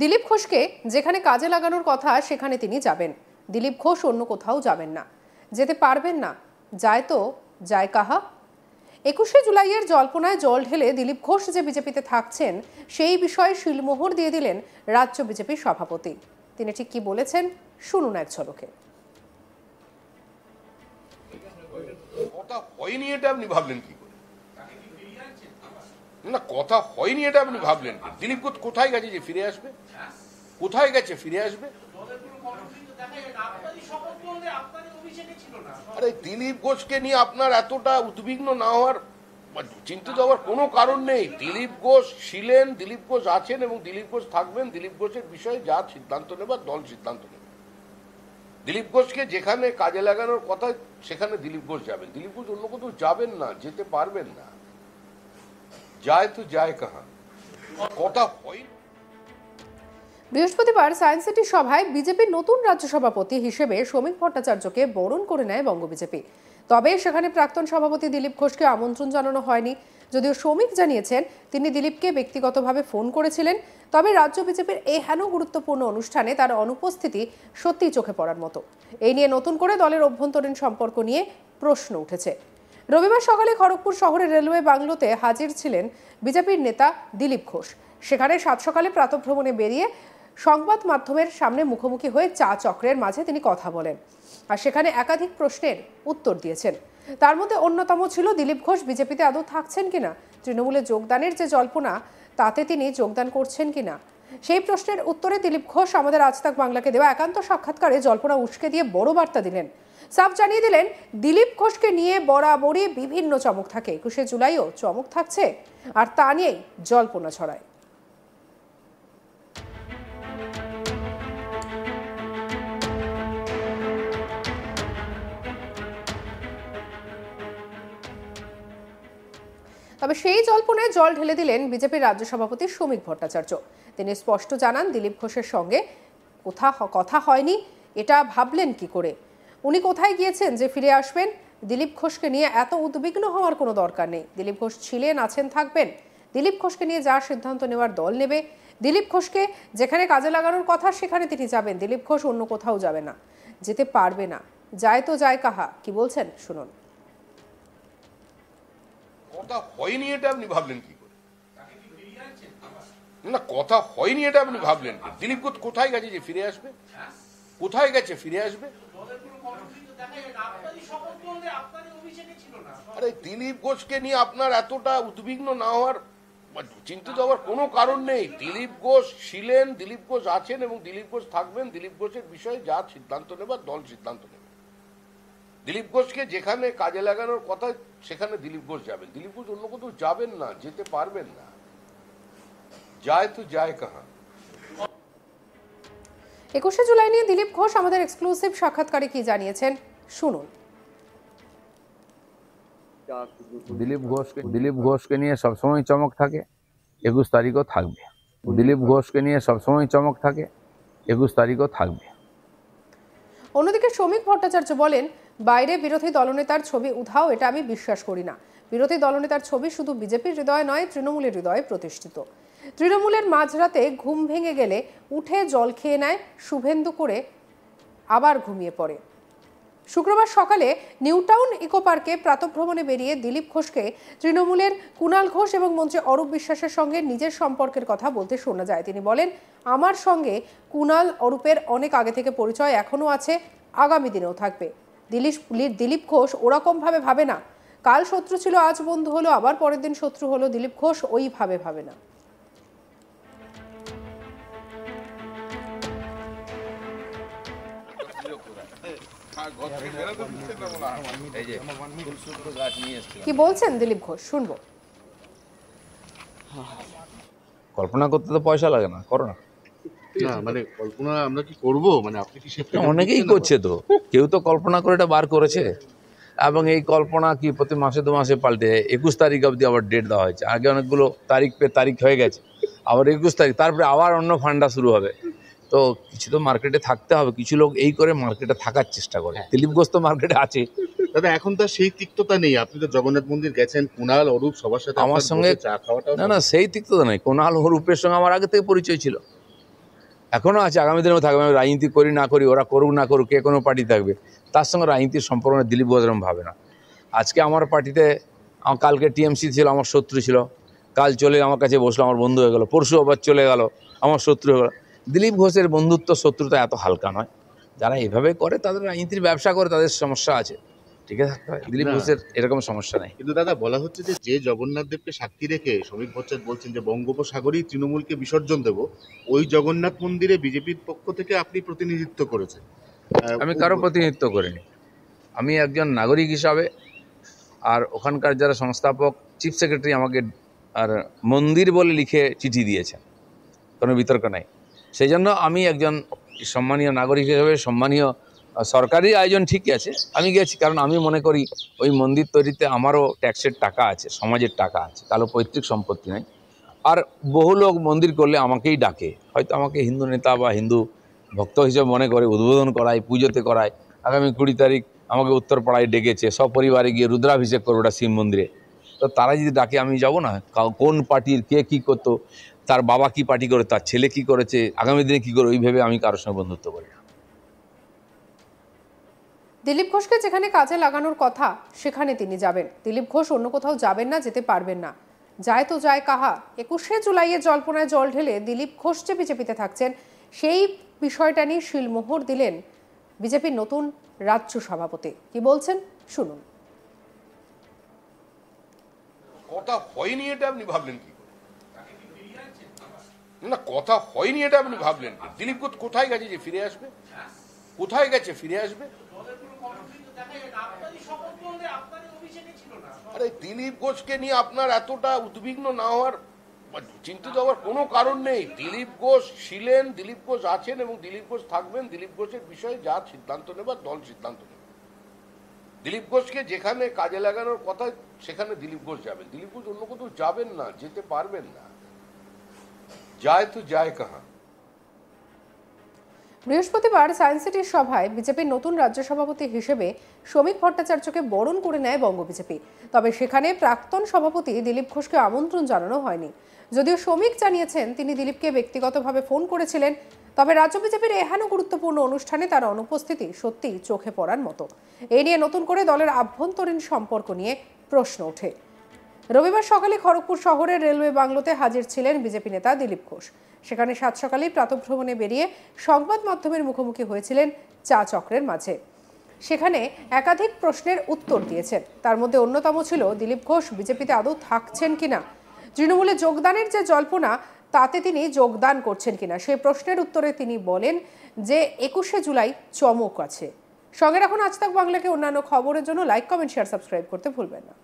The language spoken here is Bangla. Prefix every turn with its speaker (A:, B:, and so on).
A: দিলীপ ঘোষকে যেখানে কাজে লাগানোর কথা সেখানে তিনি যাবেন। দিলীপ ঘোষ অন্য কোথাও যাবেন না, যেতে পারবেন না। যায় তো যায় কাহা। 21শে জুলাইয়ের জল্পনায় জল ঢেলে দিলীপ ঘোষ যে বিজেপিতে থাকছেন সেই বিষয়ে শিলমোহর দিয়ে দিলেন রাজ্য বিজেপির সভাপতি। তিনি ঠিক কি বলেছেন শুনুন এক ঝলকে।
B: কথা হয়নি এটা আপনি ভাবলেন কি করে? না, কথা হয়নি এটা আপনি ভাবলেন কি? দিলীপ ঘোষ কোথায় গেছে যে ফিরে আসবে? কোথায় গেছে ফিরে আসবে? আরে দিলীপ ঘোষকে নিয়ে আপনার এতটা উদ্বিগ্ন না হওয়ার, চিন্তিত হওয়ার কোনো কারণ নেই। দিলীপ ঘোষ ছিলেন, দিলীপ ঘোষ আছেন এবং দিলীপ ঘোষ থাকবেন। দিলীপ ঘোষের বিষয়ে যা সিদ্ধান্ত নেবার দল সিদ্ধান্ত নেবে। দিলীপ ঘোষকে যেখানে কাজে লাগানোর কথা সেখানে দিলীপ ঘোষ যাবেন। দিলীপ ঘোষ অন্য কোথাও যাবেন না, যেতে পারবেন না। যায় তো যায় কাহা। কথা হয়।
A: বৃহস্পতিবার সায়েন্স সিটি সভায় বিজেপির নতুন রাজ্য সভাপতি হিসেবে শ্রমিক ভট্টাচার্যকে বরণ করে নেয় বঙ্গ বিজেপি। তবে সেখানে প্রাক্তন সভাপতি দিলীপ ঘোষকে আমন্ত্রণ জানানো হয়নি। যদিও শ্রমিক জানিয়েছেন তিনি দিলীপকে ব্যক্তিগতভাবে ফোন করেছিলেন। তবে রাজ্য বিজেপির এই হেন গুরুত্বপূর্ণ অনুষ্ঠানে তার অনুপস্থিতি সত্যিই চোখে পড়ার মতো। এই নিয়ে নতুন করে দলের অভ্যন্তরীণ সম্পর্ক নিয়ে প্রশ্ন উঠেছে। রবিবার সকালে খড়গপুর শহরের রেলওয়ে বাংলোতে হাজির ছিলেন বিজেপির নেতা দিলীপ ঘোষ। সেখানে সাত সকালে প্রাতঃভ্রমণে বেরিয়ে সংবাদ মাধ্যমের সামনে মুখোমুখি হয়ে চা চক্রের মাঝে তিনি কথা বলেন আর সেখানে একাধিক প্রশ্নের উত্তর দিয়েছেন। তার মধ্যে অন্যতম ছিল দিলীপ ঘোষ বিজেপিতে আদৌ থাকছেন কিনা, তৃণমূলে যোগদানের যে জল্পনা তাতে তিনি যোগদান করছেন কিনা। সেই প্রশ্নের উত্তরে দিলীপ ঘোষ আমাদের আজ তাক বাংলাকে দেওয়া একান্ত সাক্ষাৎকারে জল্পনা উস্কে দিয়ে বড় বার্তা দিলেন। সাফ জানিয়ে দিলেন দিলীপ ঘোষকে নিয়ে বরাবরই বিভিন্ন চমক থাকে, 21শে জুলাইও চমক থাকছে আর তা নিয়েই জল্পনা ছড়ায়। তবে সেই জল্পনায় জল ঢেলে দিলেন বিজেপির রাজ্য সভাপতি শ্রমিক ভট্টাচার্য। তিনি স্পষ্ট জানান দিলীপ ঘোষের সঙ্গে কথা হয়নি। এটা ভাবলেন কি করে? উনি কোথায় গিয়েছেন যে ফিরে আসবেন? দিলীপ ঘোষকে নিয়ে এত উদ্বিগ্ন হওয়ার কোনো দরকার নেই। দিলীপ ঘোষ ছিলেন, আছেন, থাকবেন। দিলীপ ঘোষকে নিয়ে যা সিদ্ধান্ত নেওয়ার দল নেবে। দিলীপ ঘোষকে যেখানে কাজে লাগানোর কথা সেখানে তিনি যাবেন। দিলীপ ঘোষ অন্য কোথাও যাবে না, যেতে পারবে না। যায় তো যায় কাহা। কি বলছেন শুনুন।
B: কথা হয়নি এটা আপনি ভাবলেন কি করে? না, কথা হয়নি এটা আপনি ভাবলেন কি? দিলীপ ঘোষ কোথায় গেছে যে ফিরে আসবে? কোথায় গেছে ফিরে আসবে? আরে দিলীপ ঘোষকে নিয়ে আপনার এতটা উদ্বিগ্ন না হওয়ার, চিন্তিত হওয়ার কোনো কারণ নেই। দিলীপ ঘোষ ছিলেন, দিলীপ ঘোষ আছেন এবং দিলীপ ঘোষ থাকবেন। দিলীপ ঘোষের বিষয়ে যা সিদ্ধান্ত নেবার দল সিদ্ধান্ত নেবে। দিলীপ ঘোষকে যেখানে কাজে লাগানোর কথা সেখানে দিলীপ ঘোষ যাবেন। দিলীপ ঘোষ অন্য কোথাও যাবেন না, যেতে পারবেন না। যায় তো যায় কাহা।
A: 21শে জুলাই নিয়ে দিলীপ ঘোষ আমাদের এক্সক্লুসিভ সাক্ষাৎকারে কি জানিয়েছেন শুনুন।
C: দিলীপ ঘোষকে নিয়ে সবসময় চমক থাকে, 21 তারিখও থাকবে। দিলীপ ঘোষকে নিয়ে সবসময় চমক থাকে, 21 তারিখও থাকবে।
A: অন্যদিকে শ্রমিক ভট্টাচার্য বলেন, বাইরে বিরোধী দলনেতার ছবি উধাও এটা আমি বিশ্বাস করি না। বিরোধী দলনেতার ছবি শুধু বিজেপির হৃদয়ে নয়, তৃণমূলের হৃদয়ে প্রতিষ্ঠিত। তৃণমূলের মাঝরাতে ঘুম ভেঙে গেলে উঠে জল খেয়ে নেয় শুভেন্দু, করে আবার ঘুমিয়ে পড়ে। শুক্রবার সকালে নিউটাউন ইকো পার্কে প্রাতঃভ্রমণে বেরিয়ে দিলীপ ঘোষকে তৃণমূলের কুণাল ঘোষ এবং মন্ত্রী অরূপ বিশ্বাসের সঙ্গে নিজের সম্পর্কের কথা বলতে শোনা যায়। তিনি বলেন, আমার সঙ্গে কুণাল অরূপের অনেক আগে থেকে পরিচয়, এখনও আছে, আগামী দিনেও থাকবে। দিলীপ ঘোষ ওরকমভাবে ভাবে না। কাল শত্রু ছিল, আজ বন্ধু হলো, আবার পরের দিন শত্রু হলো। দিলীপ ঘোষ ওইভাবে ভাবে না। কি বলছেন দিলীপ ঘোষ শুনবো।
C: কল্পনা করতে তো পয়সা লাগে না, করো না।
D: না মানে কল্পনা আমরা কি করব, মানে আপনি কি সেটা
C: অনেকেই করছে তো, কেউ তো কল্পনা করে এটা বার করেছে। এবং এই কল্পনা কি প্রতি মাসে 2 মাসে পাল্টে 21 তারিখ অবধি আবার ডেট দেওয়া হয়েছে। আগে অনেকগুলো তারিখ হয়ে গেছে, আবার 21 তারিখ, তারপরে আবার অন্য ফান্ডা শুরু হবে। তো কিছু তো মার্কেটে থাকতে হবে। কিছু লোক এই করে মার্কেটে থাকার চেষ্টা করে। দিলীপ ঘোষ তো মার্কেটে আছে
D: দাদা, এখন তো সেই তিক্ততা নেই। আপনি তো জগন্নাথ মন্দির গেছেন, কুণাল অরূপ সবার সাথে
C: আমার সঙ্গে
D: চা খাওয়াটা।
C: না, সেই তিক্ততা নেই। কুণাল অরূপের সঙ্গে আমার আগে থেকে পরিচয় ছিল। এখনও আছে, আগামী দিনেও থাকবে। আমি রাজনীতি করি না করি, ওরা করুক না করুক, কে কোনো পার্টি থাকবে, তার সঙ্গে রাজনীতির সম্পর্ক দিলীপ ঘোষ এরকম ভাবে না। আজকে আমার পার্টিতে, কালকে টিএমসি ছিল, আমার শত্রু ছিল, কাল চলে আমার কাছে বসলো, আমার বন্ধু হয়ে গেল, পরশু আবার চলে গেল, আমার শত্রু হয়ে গেল। দিলীপ ঘোষের বন্ধুত্ব শত্রুতা এত হালকা নয়। যারা এভাবে করে তাদের রাজনীতির ব্যবসা করে, তাদের সমস্যা আছে, ঠিক আছে। দিলীপ ঘোষের এরকম সমস্যা নেই।
D: কিন্তু দাদা, বলা হচ্ছে যে জগন্নাথ দেবকে সাক্ষী রেখে শ্রমিক ভট্টাচার্য বলছেন যে বঙ্গোপসাগরেই তৃণমূলকে বিসর্জন দেব, ওই জগন্নাথ মন্দিরে বিজেপির পক্ষ থেকে আপনি প্রতিনিধিত্ব করেছেন।
C: আমি কারো প্রতিনিধিত্ব করিনি। আমি একজন নাগরিক হিসাবে, আর ওখানকার যারা সংস্থাপক, চিফ সেক্রেটারি আমাকে আর মন্দির বলে লিখে চিঠি দিয়েছেন, কোনো বিতর্ক নাই। সেই জন্য আমি একজন সম্মানীয় নাগরিক হিসেবে, সম্মানীয় সরকারি আয়োজন ঠিকই আছে, আমি গেছি। কারণ আমি মনে করি ওই মন্দির তৈরিতে আমারও ট্যাক্সের টাকা আছে, সমাজের টাকা আছে, কারো পৈতৃক সম্পত্তি নাই। আর বহু লোক মন্দির করলে আমাকেই ডাকে, হয়তো আমাকে হিন্দু নেতা বা হিন্দু ভক্ত হিসেবে মনে করে, উদ্বোধন করায়, পুজোতে করায়। আগামী 20 তারিখ আমাকে উত্তরপাড়ায় ডেকেছে, সপরিবারে গিয়ে রুদ্রাভিষেক করবো ওটা শিব মন্দিরে। তো তারা যদি ডাকে আমি যাব না? কোন পার্টির কে কী করতো, তার বাবা কি পার্টি করে, তার ছেলে কি করেছে, আগামী দিনে কী করে, ওই ভেবে আমি কারোর সঙ্গে বন্ধুত্ব করি না।
A: দিলীপ ঘোষকে যেখানে কাজে লাগানোর কথা সেখানে তিনি যাবেন। দিলীপ ঘোষ অন্য কোথাও যাবেন না, যেতে পারবেন না। যায় তো যায় কাহা। 21শে জুলাইয়ে জল্পনায় জল ঢেলে দিলীপ ঘোষ যে বিজেপিতে থাকছেন, সেই বিষয়টা নিয়ে শিলমোহর দিলেন বিজেপির নতুন রাজ্য সভাপতি। কি বলছেন শুনুন।
B: কথা হয়নি এটা আপনি ভাবলেন কি করে? না, কথা হয়নি এটা আপনি ভাবলেন কি? দিলীপ ঘোষ কোথায় গেছে যে ফিরে আসবে? কোথায় গেছে ফিরে আসবে? আরে দিলীপ ঘোষকে নিয়ে আপনার এতটা উদ্বিগ্ন না হওয়ার, চিন্তিত হওয়ার কোনো কারণ নেই। দিলীপ ঘোষ ছিলেন, দিলীপ ঘোষ আছেন এবং দিলীপ ঘোষ থাকবেন। দিলীপ ঘোষের বিষয়ে যা সিদ্ধান্ত নেবার দল সিদ্ধান্ত নেবে। দিলীপ ঘোষকে যেখানে কাজে লাগানোর কথা সেখানে দিলীপ ঘোষ যাবেন। দিলীপ ঘোষ অন্য কোথাও যাবেন না, যেতে পারবেন না। যায় তো যায় কাহা।
A: বৃহস্পতিবার সায়েন্স সিটির সভায় বিজেপির নতুন রাজ্য সভাপতি হিসেবে শ্রমিক ভট্টাচার্যকে বরণ করে নেয় বঙ্গ বিজেপি। তবে সেখানে প্রাক্তন সভাপতি দিলীপ ঘোষকে আমন্ত্রণ জানানো হয়নি। যদিও শ্রমিক জানিয়েছেন তিনি দিলীপকে ব্যক্তিগতভাবে ফোন করেছিলেন, তবে রাজ্য বিজেপির এহেন গুরুত্বপূর্ণ অনুষ্ঠানে তার অনুপস্থিতি সত্যিই চোখে পড়ার মতো। এই নিয়ে নতুন করে দলের আভ্যন্তরীণ সম্পর্ক নিয়ে প্রশ্ন ওঠে। রবিবার সকালে খড়গপুর শহরের রেলওয়ে বাংলোতে হাজির ছিলেন বিজেপি নেতা দিলীপ ঘোষ। সেখানে সাত সকালেই প্রাতঃভ্রমণে বেরিয়ে সংবাদ মাধ্যমের মুখোমুখি হয়েছিলেন চা চক্রের মাঝে। সেখানে একাধিক প্রশ্নের উত্তর দিয়েছেন। তার মধ্যে অন্যতম ছিল দিলীপ ঘোষ বিজেপিতে আদৌ থাকছেন কিনা, তৃণমূলে যোগদানের যে জল্পনা তাতে তিনি যোগদান করছেন কিনা। সেই প্রশ্নের উত্তরে তিনি বলেন যে 21শে জুলাই চমক আছে। সঙ্গে রাখুন আজ তাক বাংলাকে অন্যান্য খবরের জন্য। লাইক, কমেন্ট, শেয়ার, সাবস্ক্রাইব করতে ভুলবেন না।